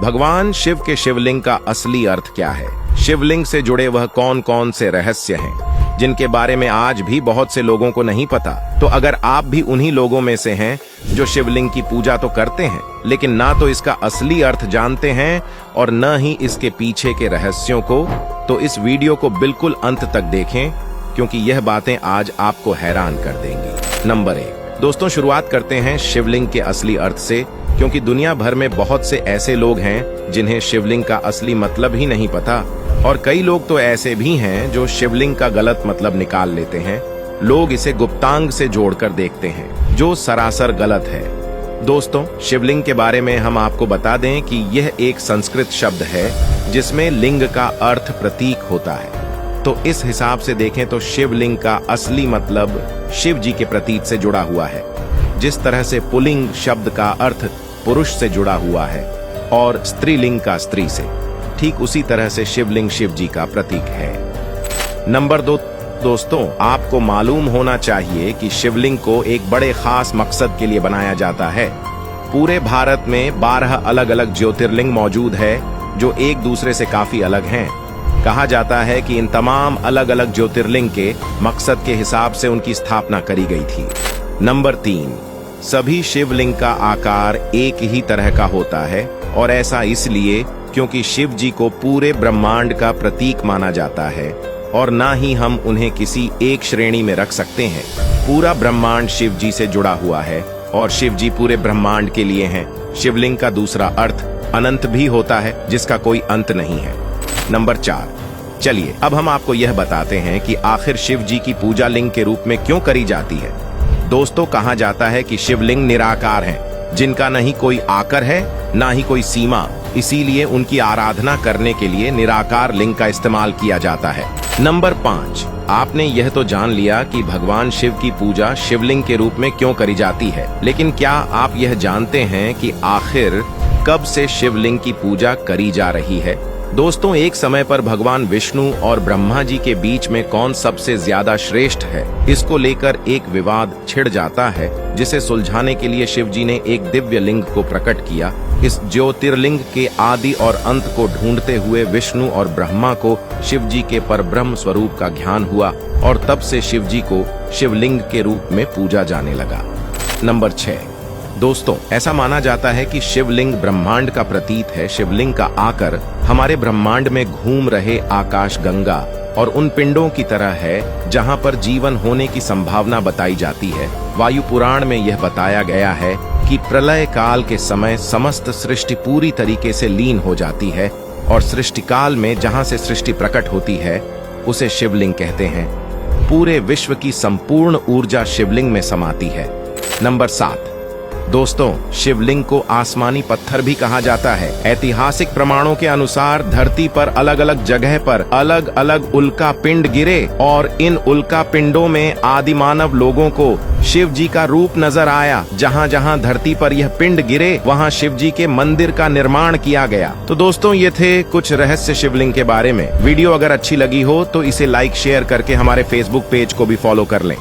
भगवान शिव के शिवलिंग का असली अर्थ क्या है? शिवलिंग से जुड़े वह कौन कौन से रहस्य हैं जिनके बारे में आज भी बहुत से लोगों को नहीं पता? तो अगर आप भी उन्हीं लोगों में से हैं जो शिवलिंग की पूजा तो करते हैं लेकिन ना तो इसका असली अर्थ जानते हैं और न ही इसके पीछे के रहस्यों को, तो इस वीडियो को बिल्कुल अंत तक देखें क्योंकि यह बातें आज आपको हैरान कर देंगी। नंबर 1 दोस्तों, शुरुआत करते हैं शिवलिंग के असली अर्थ से, क्योंकि दुनिया भर में बहुत से ऐसे लोग हैं जिन्हें शिवलिंग का असली मतलब ही नहीं पता, और कई लोग तो ऐसे भी हैं जो शिवलिंग का गलत मतलब निकाल लेते हैं। लोग इसे गुप्तांग से जोड़कर देखते हैं, जो सरासर गलत है। दोस्तों, शिवलिंग के बारे में हम आपको बता दें कि यह एक संस्कृत शब्द है जिसमें लिंग का अर्थ प्रतीक होता है। तो इस हिसाब से देखें तो शिवलिंग का असली मतलब शिव जी के प्रतीक से जुड़ा हुआ है। जिस तरह से पुल्लिंग शब्द का अर्थ पुरुष से जुड़ा हुआ है और स्त्रीलिंग का स्त्री से, ठीक उसी तरह से शिवलिंग शिव जी का प्रतीक है। नंबर 2 दोस्तों, आपको मालूम होना चाहिए कि शिवलिंग को एक बड़े खास मकसद के लिए बनाया जाता है। पूरे भारत में 12 अलग अलग ज्योतिर्लिंग मौजूद है जो एक दूसरे से काफी अलग हैं। कहा जाता है कि इन तमाम अलग अलग ज्योतिर्लिंग के मकसद के हिसाब से उनकी स्थापना करी गई थी। नंबर 3, सभी शिवलिंग का आकार एक ही तरह का होता है, और ऐसा इसलिए क्योंकि शिव जी को पूरे ब्रह्मांड का प्रतीक माना जाता है और ना ही हम उन्हें किसी एक श्रेणी में रख सकते हैं। पूरा ब्रह्मांड शिव जी से जुड़ा हुआ है और शिव जी पूरे ब्रह्मांड के लिए हैं। शिवलिंग का दूसरा अर्थ अनंत भी होता है, जिसका कोई अंत नहीं है। नंबर 4, चलिए अब हम आपको यह बताते हैं कि आखिर शिव जी की पूजा लिंग के रूप में क्यों करी जाती है। दोस्तों, कहा जाता है कि शिवलिंग निराकार हैं, जिनका न ही कोई आकर है ना ही कोई सीमा, इसीलिए उनकी आराधना करने के लिए निराकार लिंग का इस्तेमाल किया जाता है। नंबर 5, आपने यह तो जान लिया कि भगवान शिव की पूजा शिवलिंग के रूप में क्यों करी जाती है, लेकिन क्या आप यह जानते हैं कि आखिर कब से शिवलिंग की पूजा करी जा रही है? दोस्तों, एक समय पर भगवान विष्णु और ब्रह्मा जी के बीच में कौन सबसे ज्यादा श्रेष्ठ है, इसको लेकर एक विवाद छिड़ जाता है, जिसे सुलझाने के लिए शिव जी ने एक दिव्य लिंग को प्रकट किया। इस ज्योतिर्लिंग के आदि और अंत को ढूंढते हुए विष्णु और ब्रह्मा को शिव जी के परब्रह्म स्वरूप का ज्ञान हुआ और तब से शिव जी को शिवलिंग के रूप में पूजा जाने लगा। नंबर 6, दोस्तों, ऐसा माना जाता है कि शिवलिंग ब्रह्मांड का प्रतीक है। शिवलिंग का आकर हमारे ब्रह्मांड में घूम रहे आकाश गंगा और उन पिंडों की तरह है जहां पर जीवन होने की संभावना बताई जाती है। वायु पुराण में यह बताया गया है कि प्रलय काल के समय समस्त सृष्टि पूरी तरीके से लीन हो जाती है और सृष्टि काल में जहां से सृष्टि प्रकट होती है उसे शिवलिंग कहते हैं। पूरे विश्व की संपूर्ण ऊर्जा शिवलिंग में समाती है। नंबर 7, दोस्तों, शिवलिंग को आसमानी पत्थर भी कहा जाता है। ऐतिहासिक प्रमाणों के अनुसार धरती पर अलग अलग जगह पर अलग अलग उल्का पिंड गिरे और इन उल्का पिंडों में आदि मानव लोगों को शिव जी का रूप नजर आया। जहां जहां धरती पर यह पिंड गिरे वहां शिव जी के मंदिर का निर्माण किया गया। तो दोस्तों, ये थे कुछ रहस्य शिवलिंग के बारे में। वीडियो अगर अच्छी लगी हो तो इसे लाइक शेयर करके हमारे फेसबुक पेज को भी फॉलो कर लें।